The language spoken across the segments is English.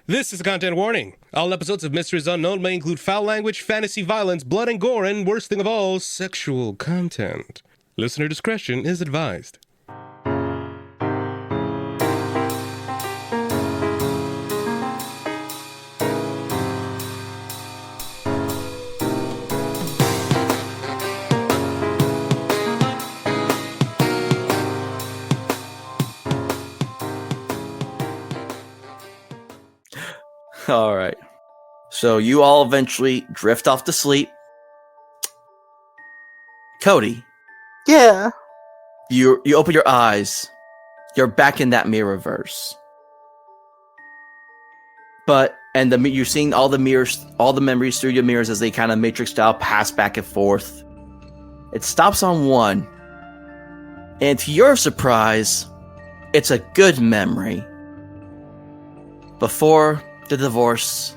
This is a content warning. All episodes of Mysteries Unknown may include foul language, fantasy violence, blood and gore, and worst thing of all, sexual content. Listener discretion is advised. All right. So you all eventually drift off to sleep. Codi, Yeah. you open your eyes. You're back in that mirrorverse. You're seeing all the mirrors, all the memories through your mirrors as they kind of matrix style pass back and forth. It stops on one. And to your surprise, it's a good memory. Before the divorce,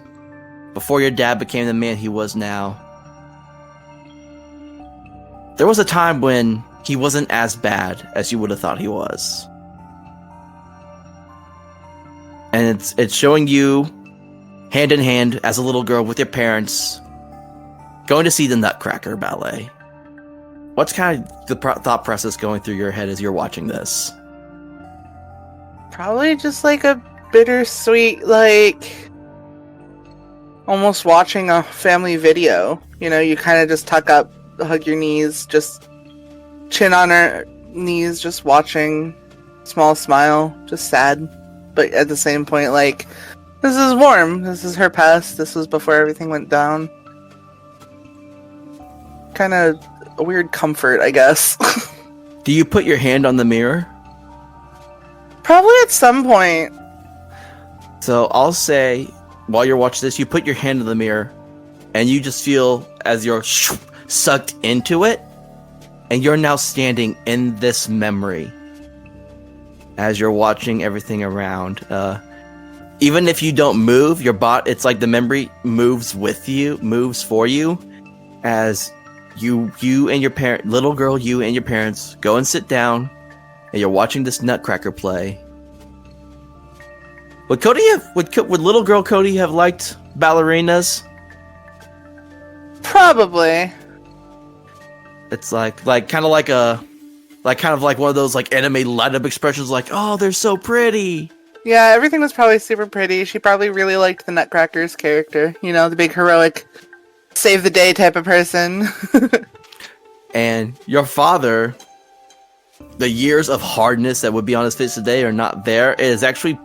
before your dad became the man he was now, there was a time when he wasn't as bad as you would have thought he was. And it's showing you hand in hand as a little girl with your parents going to see the Nutcracker ballet. What's kind of the thought process going through your head as you're watching this? Probably just like a bittersweet, like almost watching a family video. You know, you kind of just tuck up, hug your knees, just chin on her knees, just watching, small smile, just sad. But at the same point, like, this is warm. This is her past. This was before everything went down. Kind of a weird comfort, I guess. Do you put your hand on the mirror? Probably at some point. So I'll say, while you're watching this, you put your hand on the mirror, and you just feel as you're sucked into it, and you're now standing in this memory as you're watching everything around. Even if you don't move, your it's like the memory moves with you, moves for you, as you and your parent, little girl, you and your parents go and sit down, and you're watching this Nutcracker play. Would little girl Codi have liked ballerinas? Probably. It's like kind of like one of those like anime light up expressions, like, oh, they're so pretty. Yeah, everything was probably super pretty. She probably really liked the Nutcracker's character. You know, the big heroic, save the day type of person. And your father, the years of hardness that would be on his face today are not there. It is actually,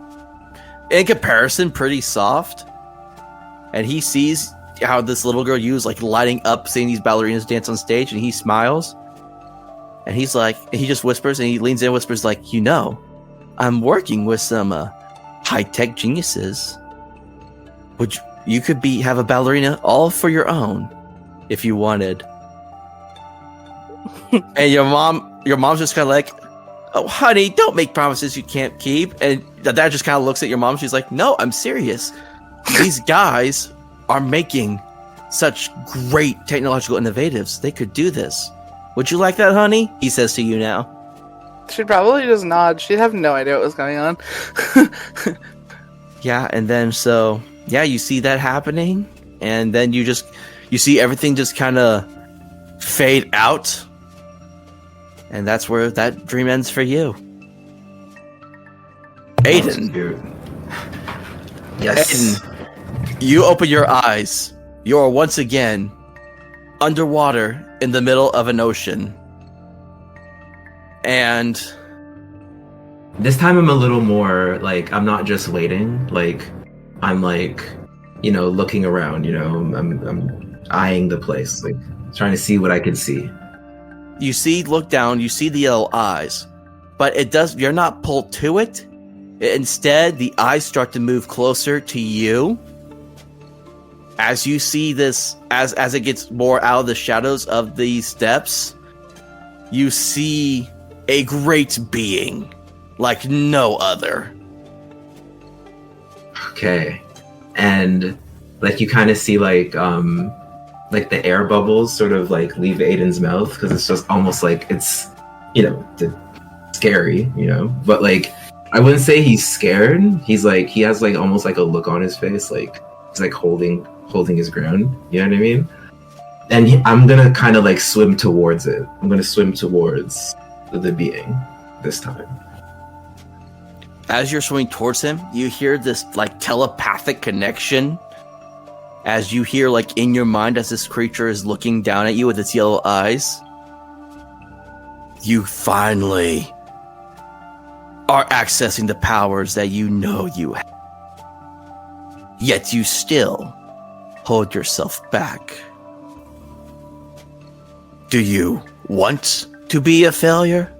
in comparison, pretty soft. And he sees how this little girl is like lighting up seeing these ballerinas dance on stage, and he smiles. And he's like, he just whispers, and he leans in and whispers, like, you know, I'm working with some high-tech geniuses. You could have a ballerina all for your own if you wanted. And your mom's just kind of like, oh, honey, don't make promises you can't keep. And dad just kind of looks at your mom. She's like, no, I'm serious. These guys are making such great technological innovatives. They could do this. Would you like that, honey? He says to you now. She'd probably just nod. She'd have no idea what was going on. Yeah, and then you see that happening. And then you see everything just kind of fade out. And that's where that dream ends for you. Aidan. Yes. Aidan, you open your eyes. You are once again underwater in the middle of an ocean. And this time I'm a little more like, I'm not just waiting. Like, I'm like, looking around, I'm eyeing the place, like trying to see what I can see. Look down, you see the yellow eyes, but you're not pulled to it. Instead, the eyes start to move closer to you. As you see this, as it gets more out of the shadows of these steps, you see a great being like no other. Okay. And like you kind of see like the air bubbles sort of like leave Aidan's mouth, because it's just almost like it's scary, but like I wouldn't say he's scared. He's like he has like almost like a look on his face, like he's like holding his ground. You know what I mean? And I'm gonna kind of like swim towards it. I'm gonna swim towards the being this time. As you're swimming towards him, you hear this like telepathic connection. As you hear like in your mind as this creature is looking down at you with its yellow eyes. You finally are accessing the powers that you know you have. Yet you still hold yourself back. Do you want to be a failure?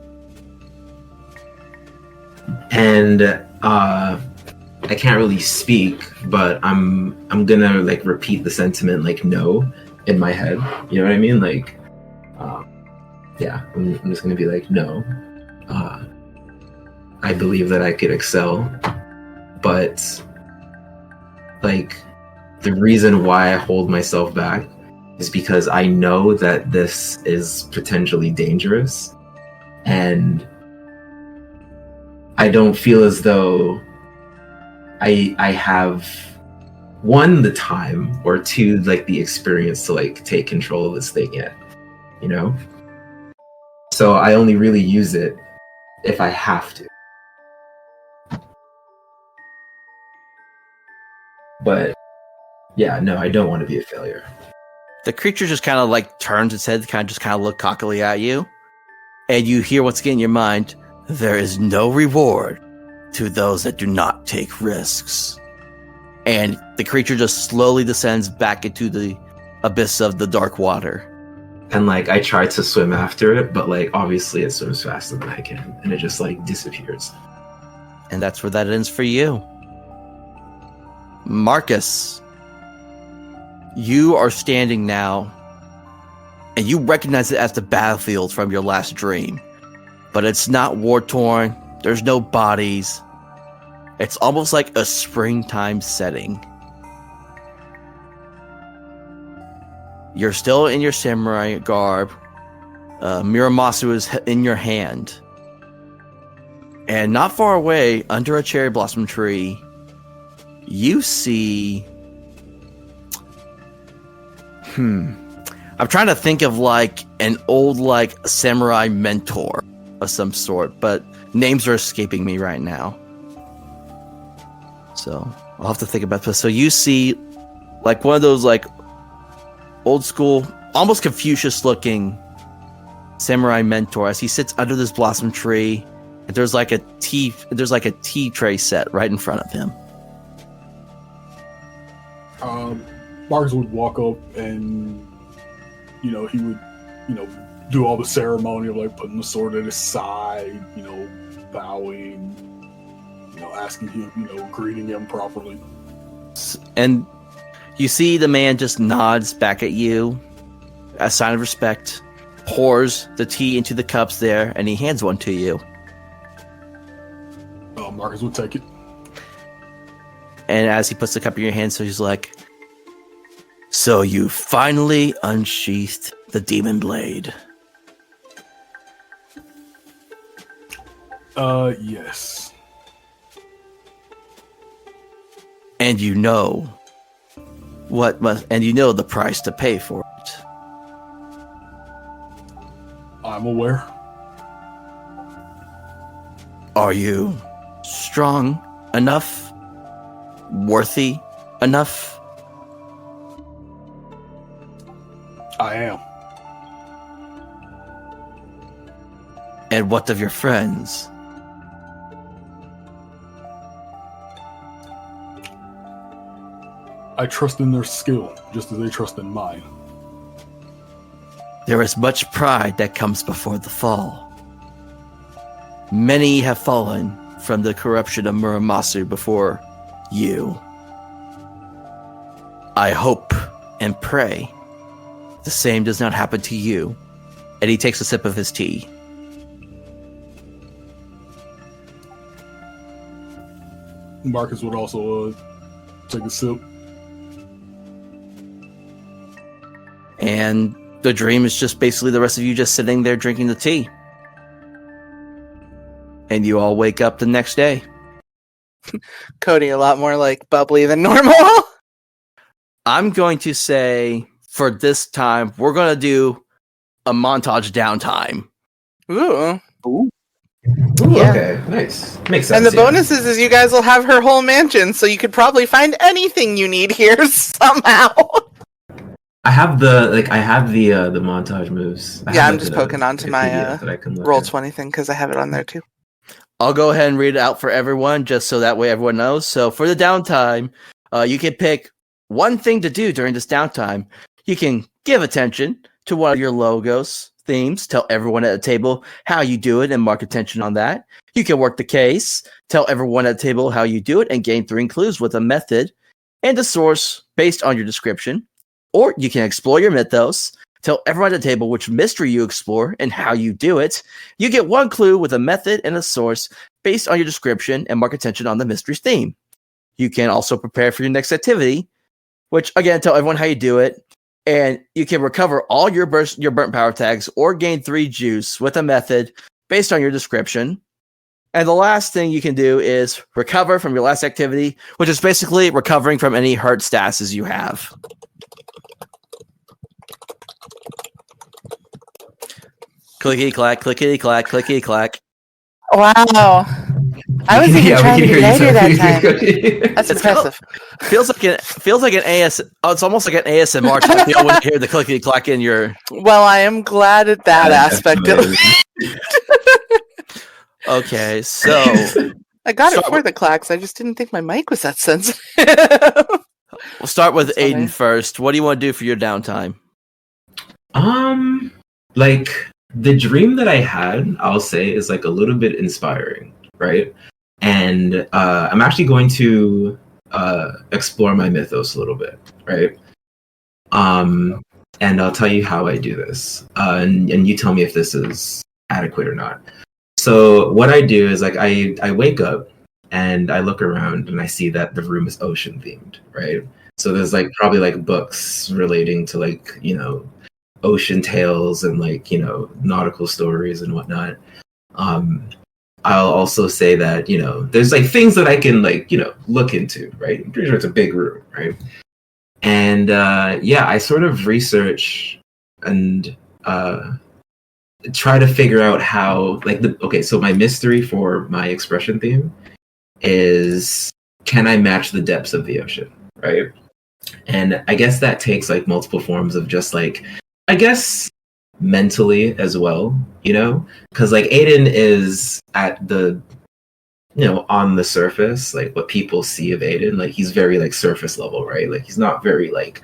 And I can't really speak, but I'm gonna like repeat the sentiment like no in my head. You know what I mean? Like, yeah, I'm just gonna be like no. I believe that I could excel, but like the reason why I hold myself back is because I know that this is potentially dangerous, and I don't feel as though I have one, the time, or two, like the experience to like take control of this thing yet, you know? So I only really use it if I have to. But yeah, no, I don't want to be a failure. The creature just kind of like turns its head, kind of look cockily at you. And you hear what's in your mind. There is no reward to those that do not take risks. And the creature just slowly descends back into the abyss of the dark water. And like I try to swim after it, but like obviously it swims faster than I can, and it just like disappears. And that's where that ends for you. Marcus, you are standing now, and you recognize it as the battlefield from your last dream. But it's not war-torn, there's no bodies. It's almost like a springtime setting. You're still in your samurai garb. Muramasu is in your hand. And not far away, under a cherry blossom tree, you see... I'm trying to think of like an old like samurai mentor of some sort, but names are escaping me right now. So I'll have to think about this. So you see like one of those like old school, almost Confucius looking samurai mentor as he sits under this blossom tree, and there's like a tea tray set right in front of him. Marcus would walk up and, he would, do all the ceremony of like putting the sword at his side, bowing, asking him, greeting him properly. And you see the man just nods back at you, a sign of respect, pours the tea into the cups there, and he hands one to you. Marcus would take it. And as he puts the cup in your hand, so he's like, "So you finally unsheathed the demon blade." Yes. And you know the price to pay for it. I'm aware. Are you strong enough? Worthy enough? I am. And what of your friends? I trust in their skill, just as they trust in mine. There is much pride that comes before the fall. Many have fallen from the corruption of Muramasu before you. I hope and pray the same does not happen to you. And he takes a sip of his tea. Marcus would also take a sip. And the dream is just basically the rest of you just sitting there drinking the tea. and you all wake up the next day. Cody, a lot more like bubbly than normal. I'm going to say for this time, we're going to do a montage downtime. Ooh. Ooh, Yeah. okay, nice. Makes sense. And the yeah. bonus is you guys will have her whole mansion, so you could probably find anything you need here somehow. I have the montage moves. I Yeah, have, I'm just poking onto my PDF that I can look Roll at. 20 thing because I have it on there too. I'll go ahead and read it out for everyone, just so that way everyone knows. So for the downtime, you can pick one thing to do during this downtime. You can give attention to one of your logos, themes, tell everyone at the table how you do it and mark attention on that. You can work the case, tell everyone at the table how you do it and gain 3 clues with a method and a source based on your description. Or you can explore your mythos, tell everyone at the table which mystery you explore and how you do it. You get 1 clue with a method and a source based on your description and mark attention on the mystery's theme. You can also prepare for your next activity, which again, tell everyone how you do it. And you can recover all your burnt power tags or gain 3 juice with a method based on your description. And the last thing you can do is recover from your last activity, which is basically recovering from any hurt statuses you have. Clickety clack, clickety clack, clickety clack. Wow. I was even trying to be later that time. That's It's kind of- impressive. feels like an AS. Oh, it's almost like an ASMR type deal when you hear the clickety clack in your. Well, I am glad at that aspect of it. Okay, so I got it Start for the clacks. I just didn't think my mic was that sensitive. we'll start with That's Aidan funny. first. What do you want to do for your downtime? Like the dream that I had, I'll say, is like a little bit inspiring, right? And I'm actually going to explore my mythos a little bit, right? And I'll tell you how I do this, and you tell me if this is adequate or not. So what I do is like I wake up and I look around and I see that the room is ocean themed, right? So there's like probably like books relating to like, you know, ocean tales and like, you know, nautical stories and whatnot. I'll also say that, you know, there's like things that I can like, you know, look into, right? I'm pretty sure it's a big room, right? And yeah, I sort of research and try to figure out how like so my mystery for my expression theme is, can I match the depths of the ocean, right? And I guess that takes like multiple forms of just like, I guess mentally as well, you know, because like Aidan is at the, you know, on the surface, like what people see of Aidan, like he's very like surface level, right? Like he's not very like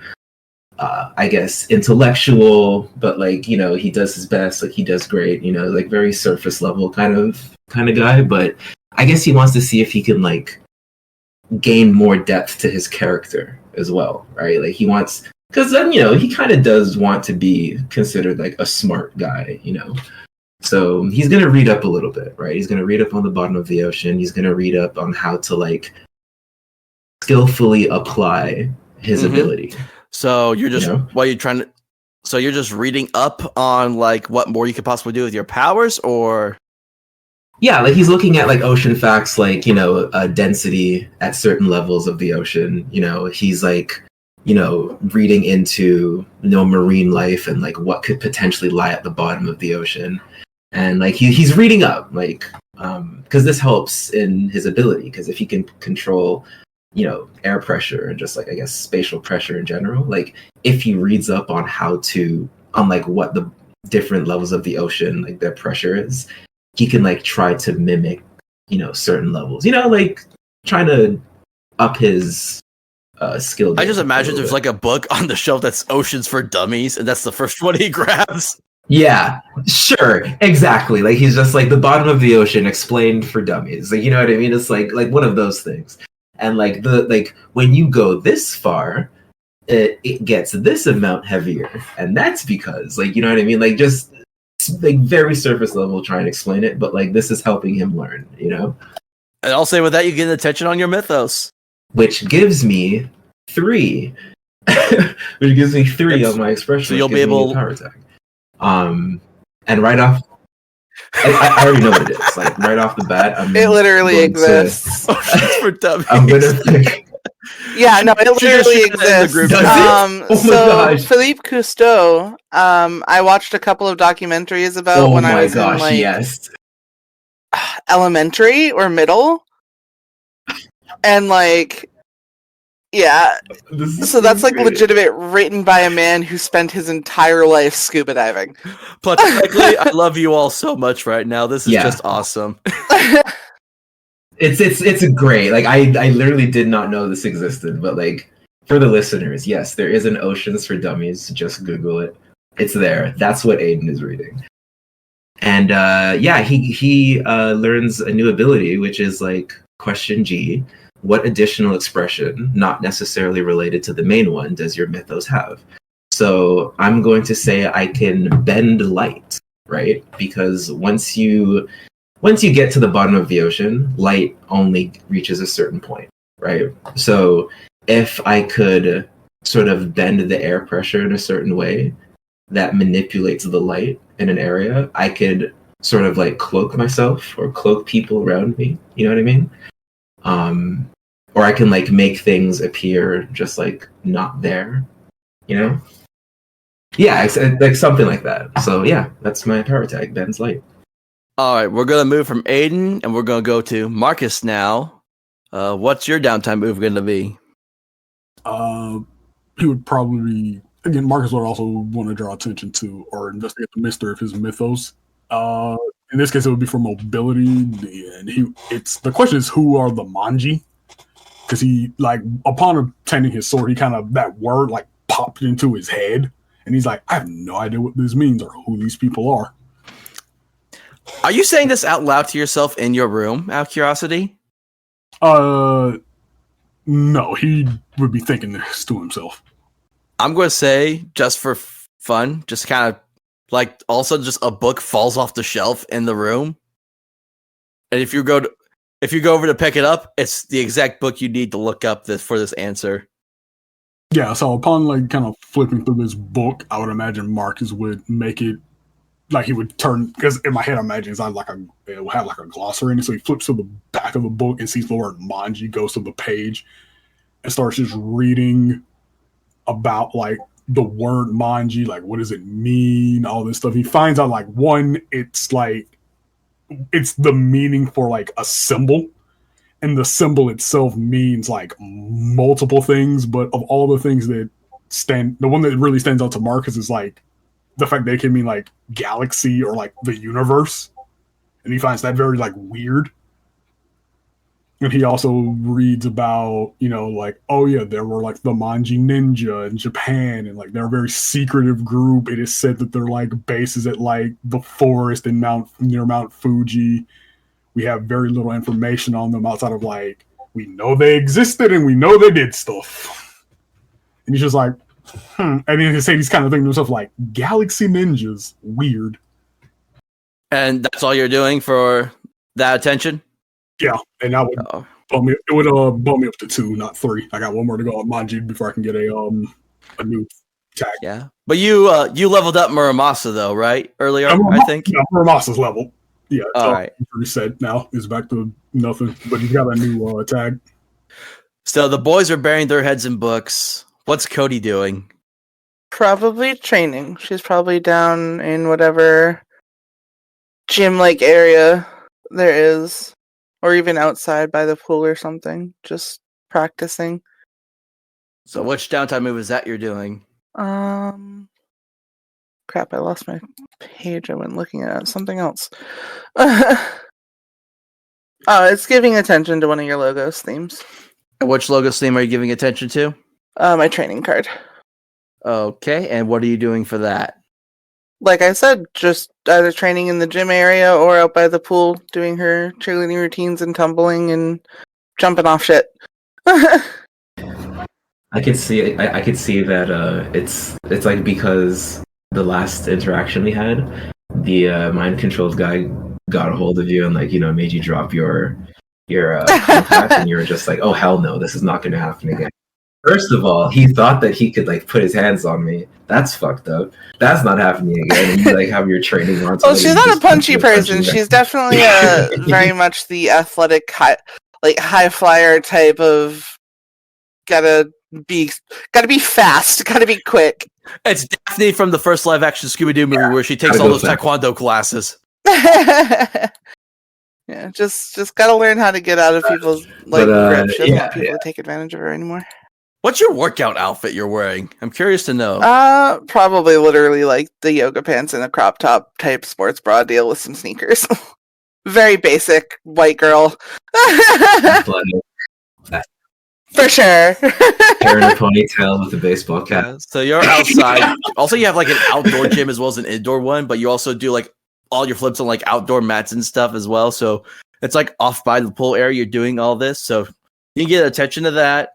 I guess intellectual, but like, you know, he does his best, like he does great, you know, like very surface level kind of guy. But I guess he wants to see if he can like gain more depth to his character as well, right? Like he wants, because then, you know, he kind of does want to be considered like a smart guy, you know. So he's gonna read up a little bit, right? He's gonna read up on the bottom of the ocean. He's gonna read up on how to like skillfully apply his ability. So you're just You know? what you're trying to. So you're just reading up on like what more you could possibly do with your powers, or Yeah, like he's looking at like ocean facts, like, you know, density at certain levels of the ocean. You know, he's like, you know, reading into, you know, marine life and like what could potentially lie at the bottom of the ocean. And like he's reading up, like, because this helps in his ability. Because if he can control, you know, air pressure and just like, I guess, spatial pressure in general, like if he reads up on how to, on like what the different levels of the ocean, like their pressure is, he can like try to mimic, you know, certain levels, you know, like trying to up his skill. I just game imagine a there's little like a book on the shelf that's Oceans for Dummies, and that's the first one he grabs. Yeah, sure, exactly. Like he's just like the bottom of the ocean explained for dummies. Like, you know what I mean? It's like one of those things. And like the like when you go this far, it gets this amount heavier, and that's because, like, you know what I mean? Like just like very surface level trying to explain it, but like this is helping him learn, you know? And I'll say with that, you get attention on your mythos. Which gives me 3. Which gives me 3 on my expression. So you'll which be gives me a able- power attack. And right off, I already know what it is. Like right off the bat, It literally exists. Oceans for Dummies. I'm gonna pick. Yeah, no, it Should just literally share that in the group exists. chat. Does it? Oh my So gosh. Philippe Cousteau, I watched a couple of documentaries about Oh when I my was in gosh! like Yes. elementary or middle, and like, yeah. This is So that's like great. legitimate, written by a man who spent his entire life scuba diving. Platonically, I love you all so much right now. This is Yeah. just awesome. It's great. Like I literally did not know this existed, but like for the listeners, yes, there is an Oceans for Dummies. Just Google it. It's there. That's what Aidan is reading. And yeah, he learns a new ability, which is like question G. What additional expression, not necessarily related to the main one, does your mythos have? So I'm going to say I can bend light, right? Because once you get to the bottom of the ocean, light only reaches a certain point, right? So if I could sort of bend the air pressure in a certain way that manipulates the light in an area, I could sort of like cloak myself or cloak people around me. You know what I mean? Or I can like make things appear just like not there, you know? Yeah, like something like that. So yeah, that's my power tag, Ben's light. All right, we're gonna move from Aidan, and we're gonna go to Marcus now. What's your downtime move gonna be? He would probably again. Marcus would also want to draw attention to or investigate the mystery of his mythos. In this case, it would be for mobility, and it's the question is who are the Manji? Because he like upon obtaining his sword, he kind of that word like popped into his head, and he's like, I have no idea what this means or who these people are. Are you saying this out loud to yourself in your room, out of curiosity? No, he would be thinking this to himself. I'm going to say, just for fun, just kind of like also just a book falls off the shelf in the room, and if you go over to pick it up, it's the exact book you need to look up for this answer. Yeah, so upon like kind of flipping through this book, I would imagine Marcus would make it like he would turn, because in my head I imagine it will have like a glossary in it, so he flips to the back of the book and sees the word Manji, goes to the page and starts just reading about like the word Manji, like what does it mean, all this stuff. He finds out like one, it's the meaning for like a symbol, and the symbol itself means like multiple things, but of all the things that the one that really stands out to Marcus is like the fact that it can mean like galaxy or like the universe, and he finds that very like weird. And he also reads about, like, oh yeah, there were like the Manji Ninja in Japan, and like they're a very secretive group. It is said that they're like bases at like the forest in near Mount Fuji. We have very little information on them outside of like, we know they existed and we know they did stuff. And he's just like, And then he's kind of thinking to himself like, Galaxy Ninjas, weird. And that's all you're doing for that attention? Yeah, and that would bump me. It would bump me up to 2, not 3. I got one more to go on Manji before I can get a new tag. Yeah, but you leveled up Muramasa though, right? Earlier, I think. Yeah, Muramasa's level. Yeah, all right. Reset now. It's back to nothing, but he's got a new tag. So the boys are burying their heads in books. What's Codi doing? Probably training. She's probably down in whatever gym-like area there is, or even outside by the pool or something, just practicing. So which downtime move is that you're doing? Crap, I lost my page. I went looking at something else. It's giving attention to one of your logos themes. And which logos theme are you giving attention to? My training card. Okay, and what are you doing for that? Like I said, just either training in the gym area or out by the pool, doing her cheerleading routines and tumbling and jumping off shit. I could see that it's like because the last interaction we had, the mind controlled guy got a hold of you and like made you drop your contact, and you were just like, oh hell no, this is not going to happen again. First of all, he thought that he could like put his hands on me. That's fucked up. That's not happening again. And you like have your training on. Well, she's not a punchy person. She's definitely very much the athletic, high flyer type of gotta be fast, gotta be quick. It's Daphne from the first live action Scooby Doo movie where she takes all those taekwondo classes. Yeah, just gotta learn how to get out of people's grip. She doesn't want people to take advantage of her anymore. What's your workout outfit you're wearing? I'm curious to know. Probably literally like the yoga pants and a crop top type sports bra deal with some sneakers. Very basic white girl. For sure. Hair in a ponytail with a baseball cap. Yeah, so you're outside. Also, you have like an outdoor gym as well as an indoor one, but you also do like all your flips on like outdoor mats and stuff as well. So it's like off by the pool area. You're doing all this, so you get attention to that.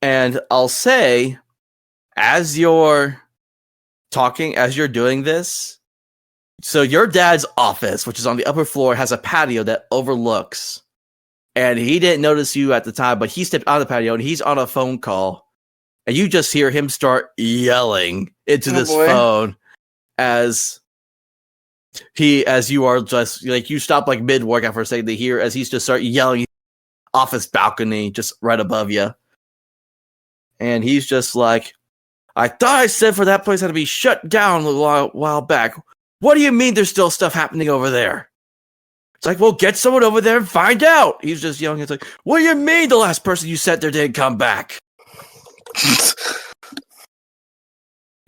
And I'll say, as you're talking, as you're doing this, so your dad's office, which is on the upper floor, has a patio that overlooks. And he didn't notice you at the time, but he stepped on the patio and he's on a phone call. And you just hear him start yelling into this phone as you are just like, you stop like mid workout for a second to hear as he's just start yelling off his balcony just right above you. And he's just like, I thought I said for that place had to be shut down a while back. What do you mean there's still stuff happening over there? It's like, well, get someone over there and find out. He's just yelling. It's like, what do you mean the last person you sent there didn't come back?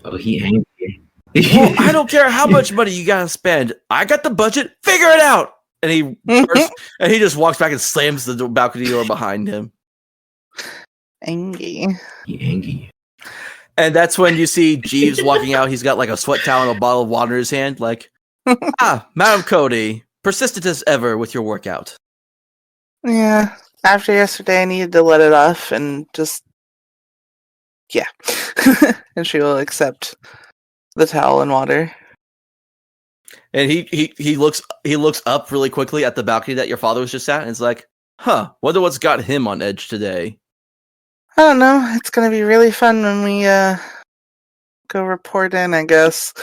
Oh, he angry. Well, I don't care how much money you gotta spend. I got the budget. Figure it out. And he just walks back and slams the balcony door behind him. Angry. He angry. And that's when you see Jeeves walking out. He's got like a sweat towel and a bottle of water in his hand. Like, Madam Codi, persistent as ever with your workout. Yeah. After yesterday, I needed to let it off and just, yeah. And she will accept the towel and water. And he looks up really quickly at the balcony that your father was just at, and is like, "Huh, wonder what's got him on edge today." I don't know. It's gonna be really fun when we go report in, I guess.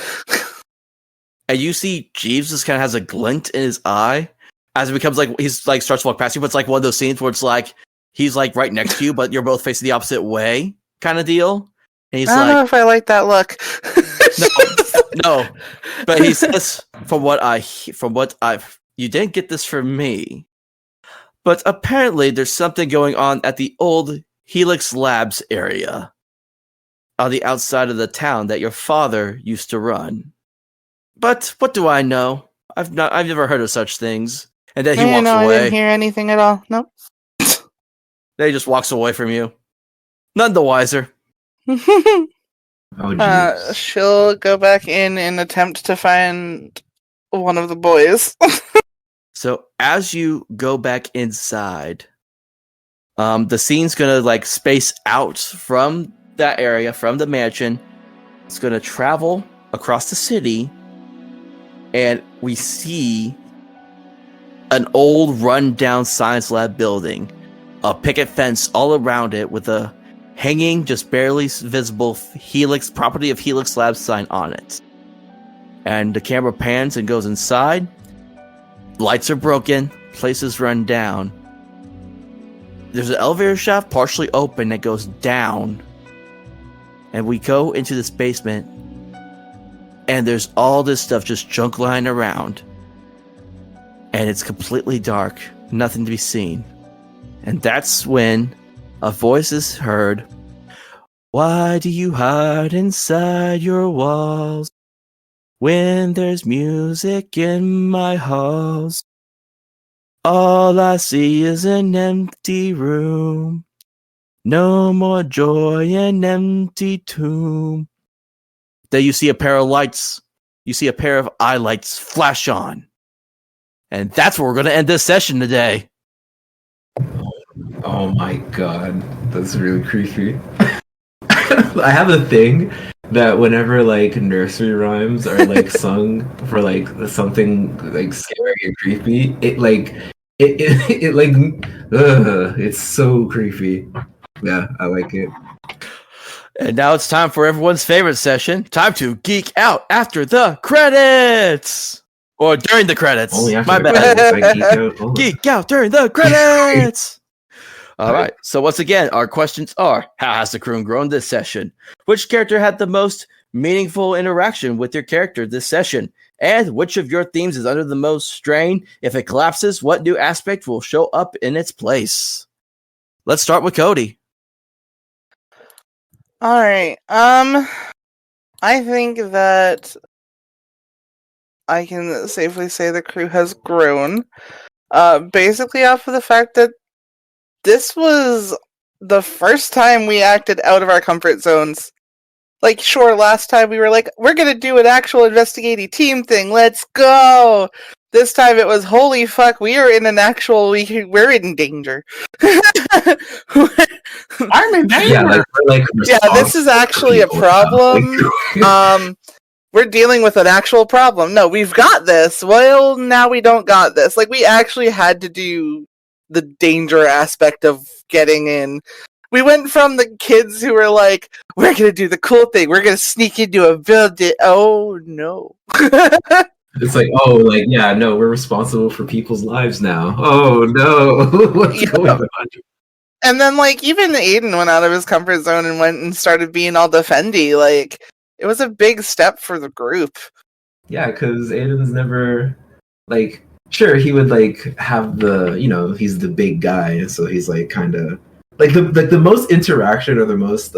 And you see Jeeves just kind of has a glint in his eye as it becomes like he's like starts to walk past you, but it's like one of those scenes where it's like he's like right next to you, but you're both facing the opposite way, kind of deal. And he's I don't know if I like that look. No. But he says, from what I've, you didn't get this from me, but apparently there's something going on at the old Helix Labs area on the outside of the town that your father used to run. But what do I know? I've never heard of such things. And then he walks away. I didn't hear anything at all. Nope. Then he just walks away from you. None the wiser. Oh, she'll go back in and attempt to find one of the boys. So as you go back inside, the scene's gonna like space out from that area, from the mansion. It's gonna travel across the city, and we see an old run-down science lab building, a picket fence all around it with a hanging, just barely visible Helix property of Helix Labs sign on it. And the camera pans and goes inside. Lights are broken, places run down. There's an elevator shaft partially open that goes down. And we go into this basement, and there's all this stuff just junk lying around. And it's completely dark, nothing to be seen. And that's when a voice is heard. Why do you hide inside your walls when there's music in my halls? All I see is an empty room. No more joy, an empty tomb. Then you see a pair of lights. You see a pair of eye lights flash on. And that's where we're going to end this session today. Oh my god, that's really creepy. I have a thing that whenever like nursery rhymes are like sung for like something like scary and creepy, it's so creepy. Yeah, I like it. And now it's time for everyone's favorite session. Time to geek out after the credits. Or during the credits. Only after My the bad. credits, I geek out. Oh. Geek out during the credits. All right. So once again, our questions are: how has the crew grown this session? Which character had the most meaningful interaction with your character this session? And which of your themes is under the most strain? If it collapses, what new aspect will show up in its place? Let's start with Codi. All right. I think that I can safely say the crew has grown. Basically off of the fact that this was the first time we acted out of our comfort zones. Like, sure, last time we were like, we're gonna do an actual investigative team thing, let's go! This time it was, holy fuck, we are in an actual, we're in danger. I'm in danger. Yeah, this is actually a problem. We're dealing with an actual problem. No, we've got this. Well, now we don't got this. Like, we actually had to do the danger aspect of getting in. We went from the kids who were like, we're gonna do the cool thing, we're gonna sneak into a building. Oh, no. It's like, oh, like, yeah, no, we're responsible for people's lives now. Oh, no. What's going on? And then, like, even Aidan went out of his comfort zone and went and started being all defendy. Like, it was a big step for the group. Yeah, because Aiden's never, like, sure, he would, like, have the, you know, he's the big guy, so he's, like, kind of, like, the most interaction or the most,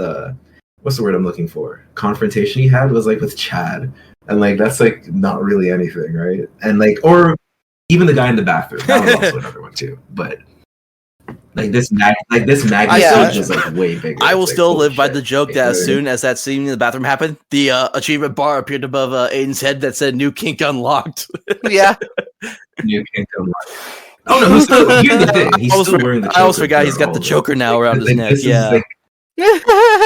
what's the word I'm looking for? Confrontation he had was, like, with Chad. And, like, that's, like, not really anything, right? And, like, or even the guy in the bathroom. That was also another one, too. But, like, this magnitude is, like, way bigger. I will It's like, still holy live by shit. the joke that as soon as that scene in the bathroom happened, the achievement bar appeared above Aiden's head that said "New kink unlocked." Yeah. New kingdom. Oh, no, here's the thing. He's still wearing the choker. I almost forgot he's got the choker now around his neck. Yeah.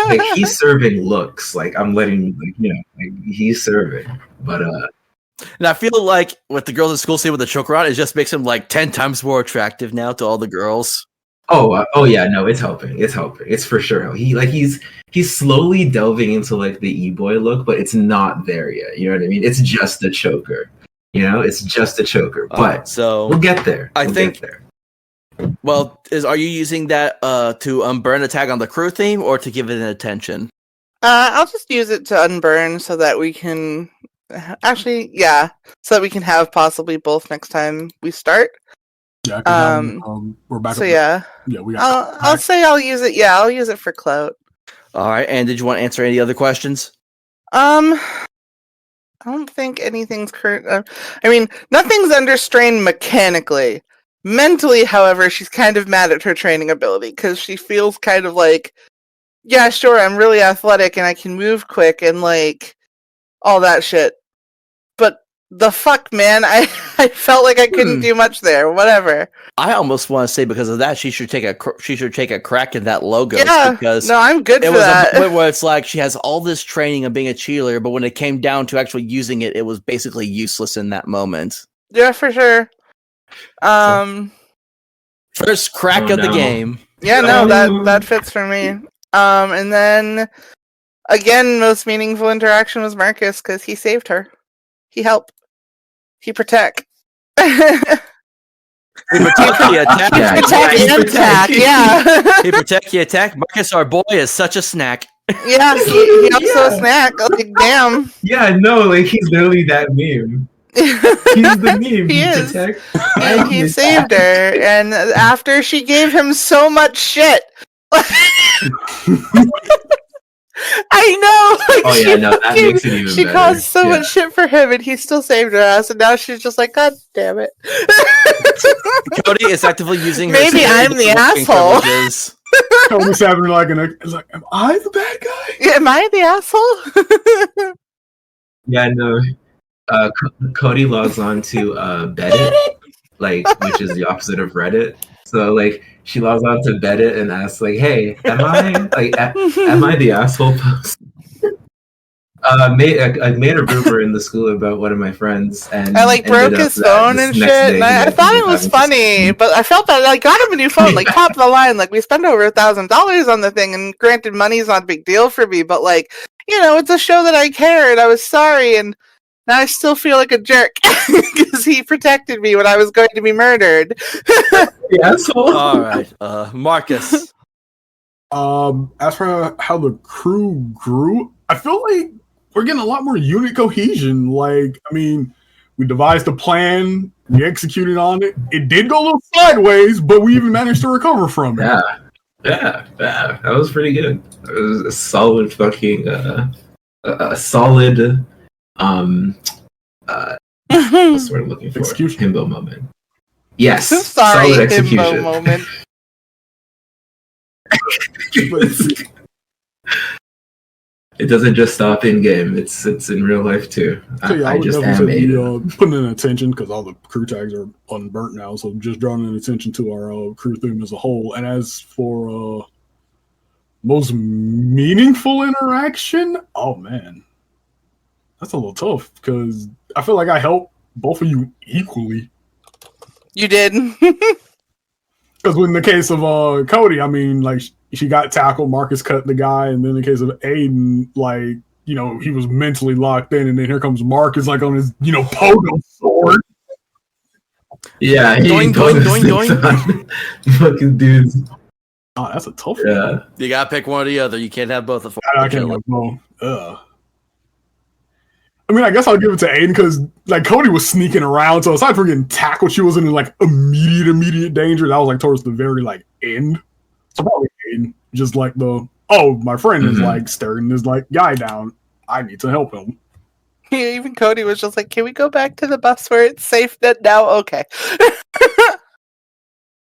Like, he's serving looks. Like, I'm letting, like, you know, like, he's serving. But, And I feel like what the girls in school say with the choker on, it just makes him like 10 times more attractive now to all the girls. oh yeah, no, it's helping. It's helping. It's for sure. He's slowly delving into, like, the e-boy look, but it's not there yet. You know what I mean? It's just a choker. You know, it's just a choker. But so we'll get there. I We'll think get there. Well, are you using that to unburn a tag on the crew theme or to give it an attention? I'll just use it to unburn so that we can actually, yeah, so that we can have possibly both next time we start. Yeah, 'cause we're back. So yeah, we got. I'll say I'll use it. Yeah, I'll use it for clout. All right. And did you want to answer any other questions? I don't think anything's current. I mean, nothing's under strain mechanically. Mentally, however, she's kind of mad at her training ability because she feels kind of like, yeah, sure, I'm really athletic and I can move quick and like all that shit. But the fuck, man, I felt like I couldn't do much there. Whatever. I almost want to say because of that, she should take a crack in that logo. Yeah, because no, I'm good it for was that. a point where it's like she has all this training of being a cheerleader, but when it came down to actually using it, it was basically useless in that moment. Yeah, for sure. First crack of the game. Yeah, no, that fits for me. And then again, most meaningful interaction was Marcus because he saved her. He helped. He protect. He protect the attack. Attack, yeah. He protect the attack. Marcus, our boy, is such a snack. Yeah, he also a snack. Like, damn. Yeah, no, like, he's literally that meme. He's the meme. He is. Protect And he saved her, and after she gave him so much shit. I know. Like, Oh yeah, no, that makes it even she better. caused so much shit for him, and he still saved her ass, and now she's just like, God damn it. Codi is actively using her. Maybe I'm the asshole. privileges. Cody's having like it's like, am I the bad guy? Am I the asshole? Yeah, no. Cody logs on to Reddit, like, which is the opposite of Reddit. So, like, she logs on to Reddit and asks, like, "Hey, am I the asshole post?" I made a rumor in the school about one of my friends, and I like broke ended up his that phone this and next shit, day and he I had thought been it was having to funny, sleep. but I felt that I got him a new phone, like top of the line. Like we spent over $1,000 on the thing, and granted, money's not a big deal for me, but like it's a show that I care, and I was sorry, and now I still feel like a jerk because he protected me when I was going to be murdered. The asshole. All right, Marcus. As for how the crew grew, I feel like we're getting a lot more unit cohesion. Like, I mean, we devised a plan, we executed on it. It did go a little sideways, but we even managed to recover from it. Yeah, that was pretty good. It was a solid fucking, a solid, what's the word I'm looking for? Execution. Himbo moment. Yes, Sorry, solid himbo execution. moment. It doesn't just stop in game; it's in real life too. So yeah, I would just definitely say animated. putting in attention because all the crew tags are unburnt now. So just drawing in attention to our crew theme as a whole. And as for most meaningful interaction, oh man, that's a little tough because I feel like I helped both of you equally. You did. Because in the case of Codi, I mean, like she got tackled, Marcus cut the guy, and then in the case of Aidan, like he was mentally locked in, and then here comes Marcus, like on his pogo sword. Yeah, Doing, doing. Fucking dudes. Oh, that's a tough Yeah. one. You gotta pick one or the other. You can't have both of them. I can't have both. I mean, I guess I'll give it to Aidan because like Codi was sneaking around, so aside from getting tackled, she wasn't in like immediate danger. That was like towards the very like end. So probably Aidan, just like my friend is like staring this like guy down. I need to help him. Yeah, even Cody was just like, "Can we go back to the bus where it's safe now?" Okay.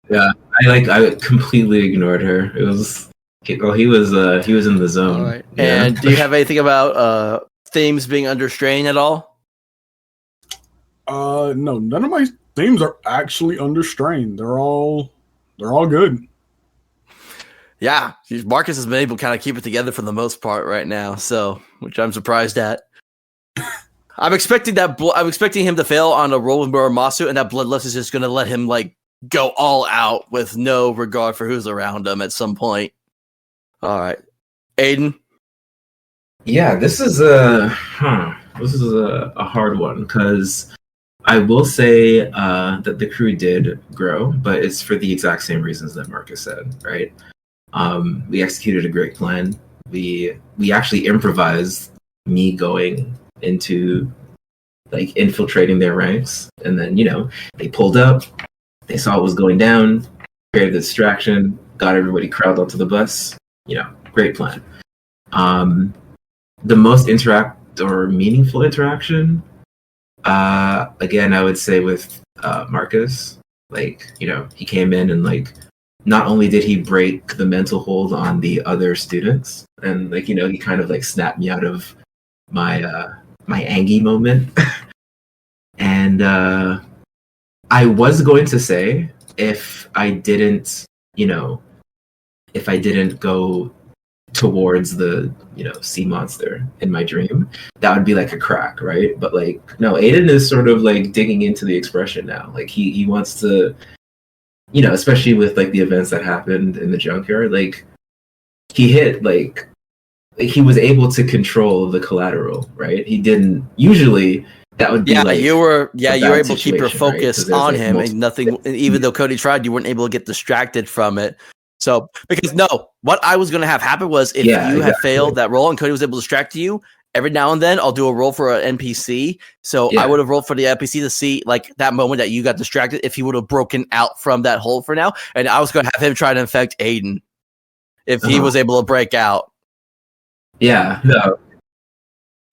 Yeah, I completely ignored her. It was he was in the zone. All right. Yeah. And do you have anything about themes being under strain at all? No, none of my themes are actually under strain. They're all good. Yeah, Marcus has been able to kind of keep it together for the most part right now, so which I'm surprised at. I'm expecting him to fail on a roll with Muramasu, and that Bloodlust is just going to let him like go all out with no regard for who's around him at some point. All right, Aidan. Yeah, this is a hard one because I will say that the crew did grow, but it's for the exact same reasons that Marcus said, right? We executed a great plan. We actually improvised me going into like infiltrating their ranks, and then they pulled up, they saw what was going down, created the distraction, got everybody crowded onto the bus. Great plan. The most meaningful interaction, again, I would say with Marcus. Like, he came in and like not only did he break the mental hold on the other students, and like he kind of like snapped me out of my my Angie moment. And I was going to say if I didn't go towards the sea monster in my dream, that would be like a crack, right? But like no, Aidan is sort of like digging into the expression now. Like he wants to, especially with like the events that happened in the junkyard, like he hit like he was able to control the collateral, right? He didn't usually. That would be you were able to keep your focus right? on like him, and nothing. And even though Cody tried, you weren't able to get distracted from it. So, because what I was going to have happen was if you had failed that roll and Cody was able to distract you, every now and then I'll do a roll for an NPC. So I would have rolled for the NPC to see like that moment that you got distracted if he would have broken out from that hole for now. And I was going to have him try to infect Aidan if he was able to break out. Yeah, no,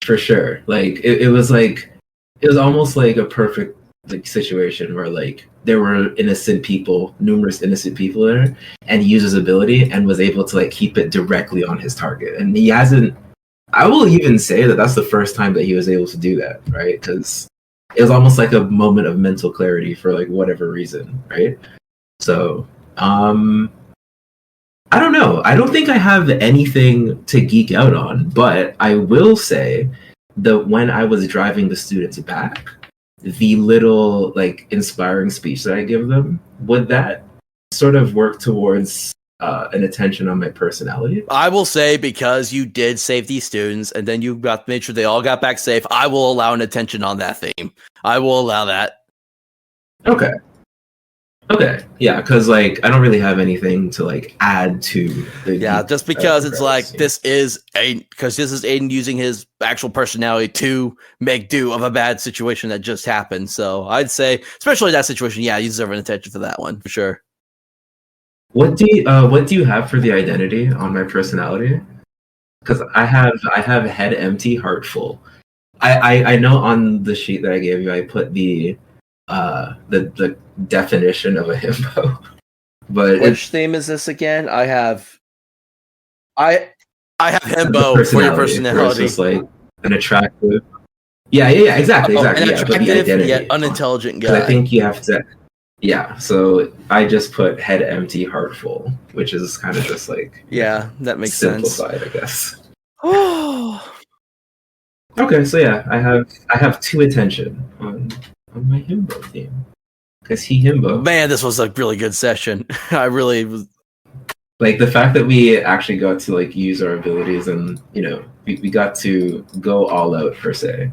for sure. Like it was almost like a perfect like situation where like there were numerous innocent people there, and he used his ability and was able to like keep it directly on his target. And he hasn't. I will even say that that's the first time that he was able to do that, right? Because it was almost like a moment of mental clarity for like whatever reason, right? So, I don't know. I don't think I have anything to geek out on, but I will say that when I was driving the students back, the little like inspiring speech that I give them, would that sort of work towards an attention on my personality? I will say, because you did save these students and then you got made sure they all got back safe, I will allow an attention on that theme. I will allow that. Okay, yeah, because like I don't really have anything to like add to. Just because it's like this is Aidan using his actual personality to make do of a bad situation that just happened. So I'd say, especially that situation, you deserve an attention for that one for sure. What do you have for the identity on my personality? Because I have head empty, heart full. I know on the sheet that I gave you, I put the definition of a himbo. But Which theme is this again? I have himbo for your personality. It's just like an attractive. Yeah, exactly. An Yeah, but the attractive identity. yet unintelligent guy. I think you have to. Yeah, so I just put head empty, heart full, which is kind of just like that makes sense. simplified, I guess. Okay, so yeah, I have 2 attention on my himbo theme. Because he himbo. Man, this was a really good session. I really was like the fact that we actually got to like use our abilities and we got to go all out per se,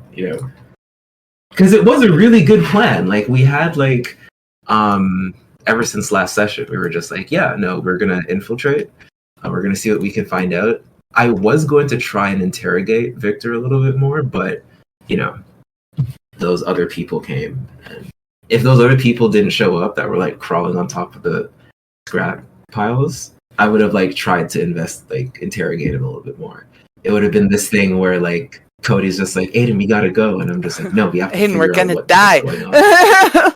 because it was a really good plan. Like we had like ever since last session we were just like, we're gonna infiltrate, we're gonna see what we can find out. I was going to try and interrogate Victor a little bit more, but those other people came, and if those other people didn't show up that were like crawling on top of the scrap piles, I would have like tried to interrogate him a little bit more. It would have been this thing where like Cody's just like, Aidan, we gotta go, and I'm just like, no, we have to Aidan, we're figure out gonna die. what's going on.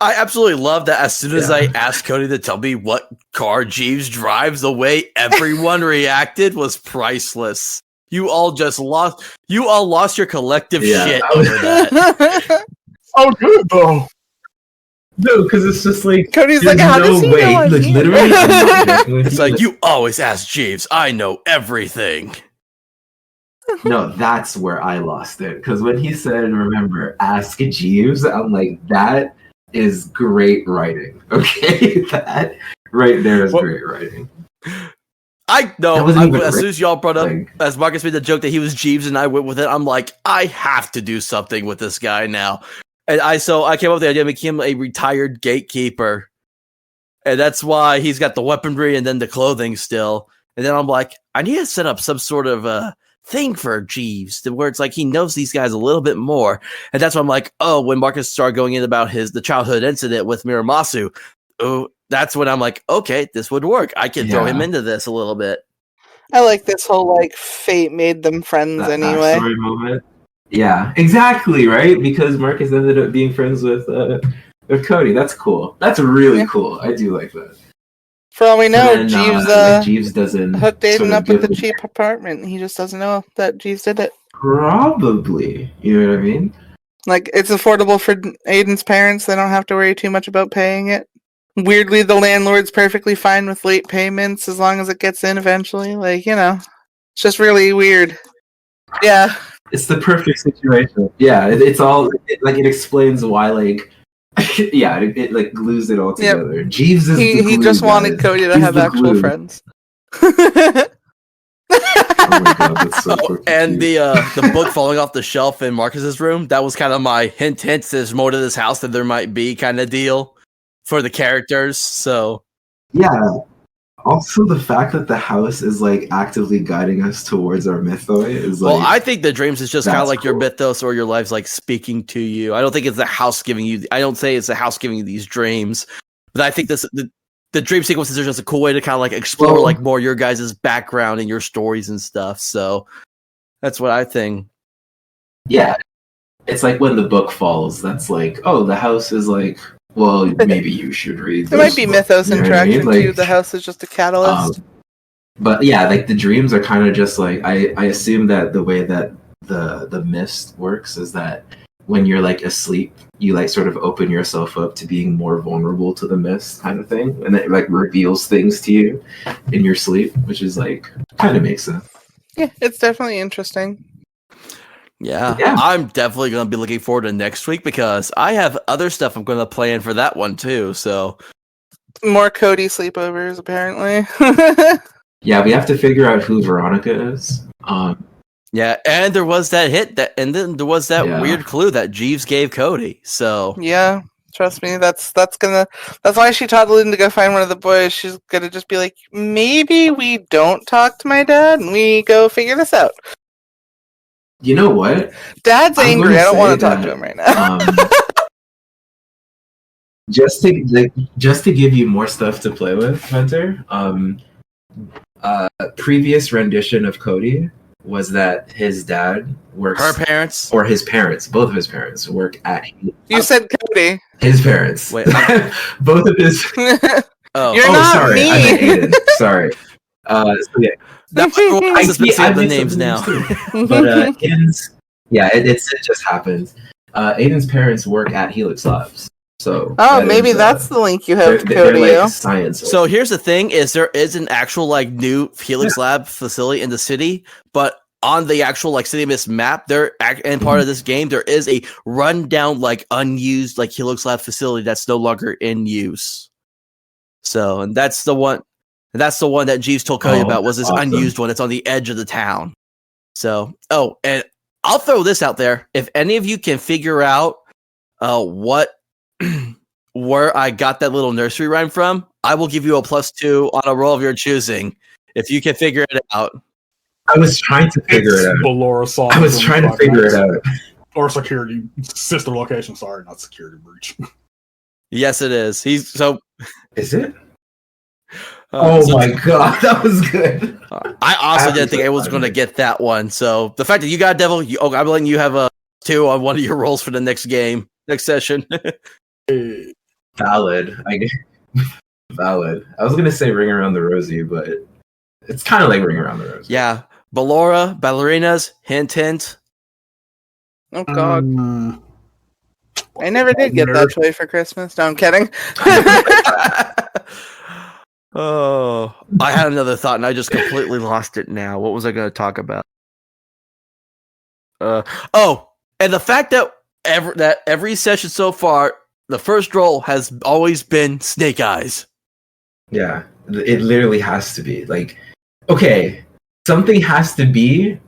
I absolutely love that as soon as I asked Cody to tell me what car Jeeves drives, the way everyone reacted was priceless. You all lost your collective shit over that. Oh, good though. No, because it's just like Cody's like, how does he know I'm like here? literally. I'm not joking with It's you. like, you always ask Jeeves. I know everything. No, that's where I lost it. Because when he said, remember, ask Jeeves, I'm like, that is great writing. Okay? That right there is great writing. I know. That wasn't even As soon as y'all brought up, like- as Marcus made the joke that he was Jeeves and I went with it, I'm like, I have to do something with this guy now. And I came up with the idea of making him a retired gatekeeper. And that's why he's got the weaponry and then the clothing still. And then I'm like, I need to set up some sort of thing for Jeeves where it's like he knows these guys a little bit more. And that's why I'm like, when Marcus started going in about the childhood incident with Miramasu, that's when I'm like, okay, this would work. I can throw him into this a little bit. I like this whole like fate made them friends That anyway. backstory moment. Yeah, exactly, right? Because Marcus ended up being friends with Cody. That's cool. That's really cool. I do like that. For all we know, And then, Jeeves Jeeves doesn't hooked Aidan sort of up with give the cheap apartment. He just doesn't know that Jeeves did it. Probably. You know what I mean? Like, it's affordable for Aidan's parents. They don't have to worry too much about paying it. Weirdly, the landlord's perfectly fine with late payments as long as it gets in eventually. Like, it's just really weird. Yeah. It's the perfect situation. Yeah, it's all it explains why it like glues it all together. Yep. Jeeves is the glue, he just wanted Cody to have actual friends. Oh my god, that's so and the book falling off the shelf in Marcus's room, that was kind of my hint there's more to this house than there might be kind of deal for the characters. So yeah. Also, the fact that the house is like actively guiding us towards our mythos is like. Well, I think the dreams is just kind of like your mythos or your life's like speaking to you. I don't think it's the house giving you. I don't say it's the house giving you these dreams, but I think the dream sequences are just a cool way to kind of like explore like more your guys' background and your stories and stuff. So that's what I think. Yeah, it's like when the book falls. That's like, oh, the house is like. Well, maybe you should read. There might be mythos interaction too. The house is just a catalyst. But yeah, like the dreams are kind of just like I assume that the way that the mist works is that when you're like asleep, you like sort of open yourself up to being more vulnerable to the mist kind of thing, and it like reveals things to you in your sleep, which is like kind of makes sense. Yeah, it's definitely interesting. Yeah, Yeah. I'm definitely going to be looking forward to next week because I have other stuff I'm going to plan for that one too. So More Cody sleepovers, apparently. Yeah, we have to figure out who Veronica is. yeah, and there was that hit that, and then there was that Yeah. weird clue that Jeeves gave Cody. So Yeah, trust me, that's why she toddled in to go find one of the boys. She's gonna just be like, maybe we don't talk to my dad and we go figure this out. You know what? Dad's I'm angry. gonna I don't say want to talk that, to him right now. just to give you more stuff to play with, Hunter. Previous rendition of Cody was that his dad works, her parents. or his parents, both of his parents work at You said Cody. his parents. Wait, both of his. Oh, You're not sorry, me. I meant Aidan. Sorry. So yeah, that has been I saying the mixed up names now. too. But Aidan's, yeah, it just happened. Aidan's parents work at Helix Labs, so Oh, that maybe is, that's the link you they're, have, they're Cody. like science. So here's the thing: is there is an actual like new Helix Lab facility in the city, but on the actual like City Mist map, and part of this game, there is a rundown like unused like Helix Lab facility that's no longer in use. So, and that's the one. That's the one that Jeeves told Cody about, was this awesome. unused one. It's on the edge of the town. So, and I'll throw this out there: if any of you can figure out what where I got that little nursery rhyme from, I will give you a +2 on a roll of your choosing if you can figure it out. I was trying to figure it out. Ballora song. I was from trying to Five figure it Nights. out. Or security sister location. Sorry, not security breach. Yes, it is. He's so. Is it? Oh so- my god, that was good. I also have didn't to think say I was going to Five get that one. So the fact that you got Devil, I'm letting you have a 2 on one of your rolls for the next game, next session. Valid. Valid. I was gonna say Ring Around the Rosie, but it's kind of like Ring Around the Rosie. Yeah, Ballora, ballerinas, hint, hint. Oh God, Um, I never did get that toy for Christmas. No, I'm kidding. Oh, I had another thought and I just completely lost it now. What was I going to talk about? And the fact that every session so far, the first roll has always been Snake Eyes. Yeah, it literally has to be. Like, okay, something has to be.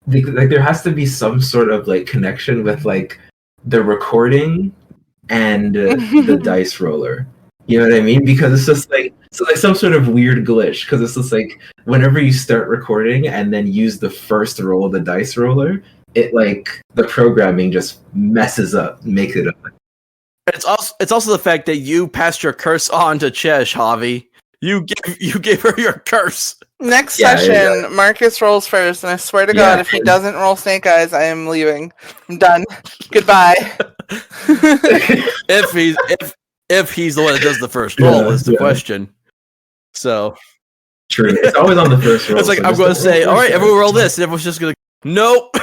Like, there has to be some sort of like connection with like the recording and the dice roller. You know what I mean? Because it's just like some sort of weird glitch. Because it's just like whenever you start recording and then use the first roll of the dice roller, it like the programming just messes up, makes it up. It's also the fact that you passed your curse on to Cheshire, Javii. You gave her your curse. Next Yeah, session, yeah. Marcus rolls first, and I swear to Yeah. God, if he doesn't roll Snake Eyes, I am leaving. I'm done. Goodbye. if he's the one that does the first roll is the question. So True. It's always on the first roll. it's like so I'm just going to roll say, first, all right, guys. everyone roll this, and everyone's just going to nope.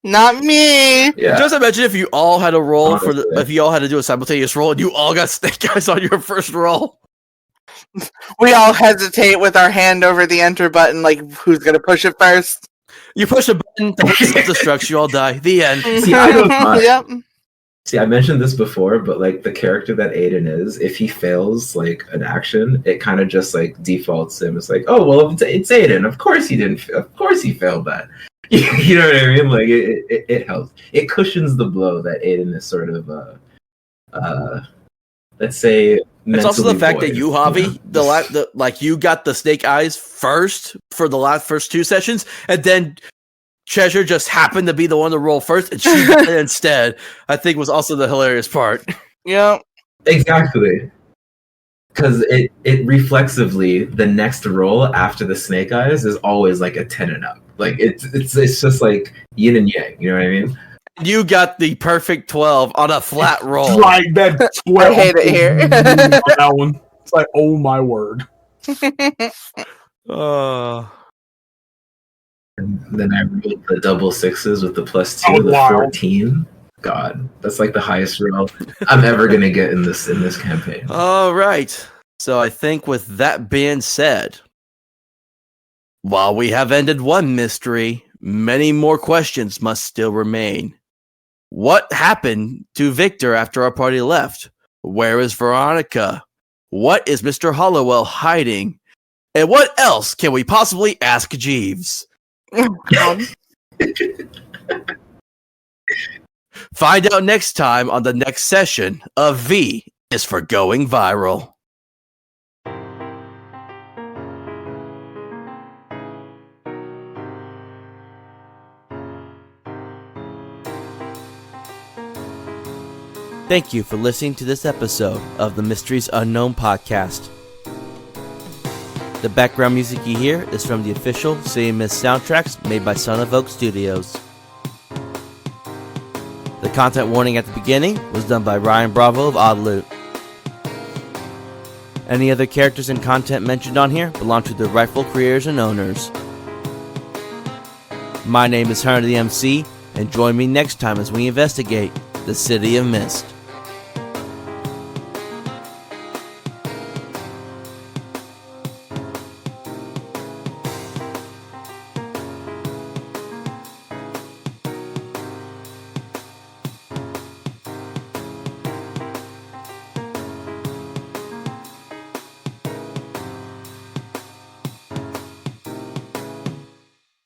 Not me. Yeah. Just imagine if you all had a roll Honestly. if you all had to do a simultaneous roll, and you all got Snake Eyes on your first roll. We all hesitate with our hand over the enter button, like who's gonna push it first. You push a button, the self-destructs, you all die. The end. See, I don't mind. Yep. See, I mentioned this before, but like the character that Aidan is, if he fails like an action, it kind of just like defaults him. It's like, oh well, it's Aidan. Of course he didn't. Of course he failed that. You know what I mean? Like it helps. It cushions the blow that Aidan is sort of let's say. It's also the mentally fact that void, you, Javii, like you got the Snake Eyes first for the first 2 sessions, and then Cheshire just happened to be the one to roll first, and she got it instead. I think was also the hilarious part. Yep. Exactly. Because it reflexively, the next roll after the Snake Eyes is always like a 10 and up. Like it's just like yin and yang. You know what I mean? You got the perfect 12 on a flat roll. Like that 12. I hate it here. on that one. It's like, oh my word. And then I rolled the double sixes with the +2, Oh, the wow. 14. God, that's like the highest roll I'm ever gonna get in this campaign. All right. So I think with that being said, while we have ended one mystery, many more questions must still remain. What happened to Victor after our party left? Where is Veronica? What is Mr. Hollowell hiding? And what else can we possibly ask Jeeves? Find out next time on the next session of V is for Going Viral. Thank you for listening to this episode of the Mysteries Unknown podcast. The background music you hear is from the official City of Mist soundtracks made by Son of Oak Studios. The content warning at the beginning was done by Ryan Bravo of Odd Loot. Any other characters and content mentioned on here belong to the rightful creators and owners. My name is Hunter the MC, and join me next time as we investigate the City of Mist.